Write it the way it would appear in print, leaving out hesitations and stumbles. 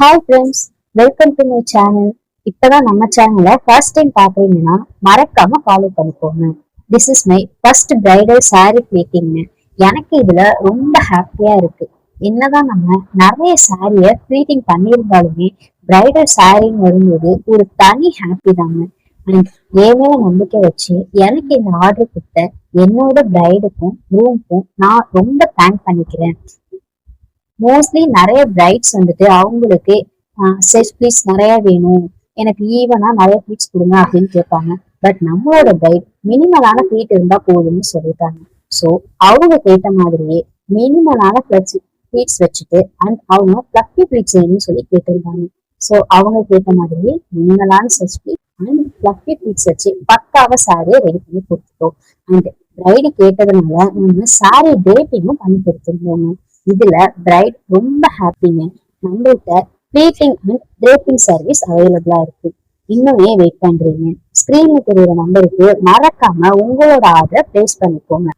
Hi friends, welcome to my channel. இப்பதான் நம்ம சேனலை ஃபர்ஸ்ட் டைம் பாக்குறீங்கன்னா மறக்காம ஃபாலோ பண்ணிக்கோங்க. This is my first bridal saree ப்ளீட்டிங்னு. எனக்கு இதுல ரொம்ப ஹாப்பியா இருக்கு. என்னதான் நம்ம நிறைய சாரிய ப்ளீட்டிங் பண்ணியிருந்தாலுமே பிரைடல் சாரின்னு வரும்போது ஒரு தனி ஹாப்பி தாங்க. அண்ட் என் மேல நம்பிக்கை வச்சு எனக்கு இந்த ஆர்டர் கொடுத்த என்னோட பிரைடுக்கும் ரூம்க்கும் நான் ரொம்ப தேங்க் பண்ணிக்கிறேன். மோஸ்ட்லி நிறைய பிரைட்ஸ் வந்துட்டு அவங்களுக்கு செட் ப்ளீட்ஸ் நிறைய வேணும், எனக்கு ஈவனா நிறைய ப்ளீட்ஸ் கொடுங்க அப்படின்னு கேட்பாங்க. பட் நம்மளோட பிரைட் மினிமலான ப்ளீட் இருந்தா போதும்னு சொல்லிட்டாங்க. ஸோ அவங்க கேட்ட மாதிரியே மினிமலான ப்ளீட்ஸ் வச்சுட்டு அண்ட் அவங்க ஃப்ளஃபி ப்ளீட்ஸ் வேணும்னு சொல்லி கேட்டிருந்தாங்க. ஸோ அவங்க கேட்ட மாதிரியே மினிமலான set pleat and fluffy pleats வச்சு பக்காவ சாரியை ரெடி பண்ணி கொடுத்துட்டோம். அண்ட் பிரைடு கேட்டதுனால நம்ம சாரி டேட்டிங்கும் பண்ணி கொடுத்துருந்தோங்க. இதுல பிரைட் ரொம்ப ஹாப்பிங்க. நம்மள்கிட்ட ப்ளீட்டிங் அண்ட் ட்ரேப்பிங் சர்வீஸ் அவைலபிளா இருக்கு. இன்னும் ஏன் வெயிட் பண்றீங்க? ஸ்கிரீன்ல தெரியுற நம்பருக்கு மறக்காம உங்களோட ஆர்டரை பிளேஸ் பண்ணிக்கோங்க.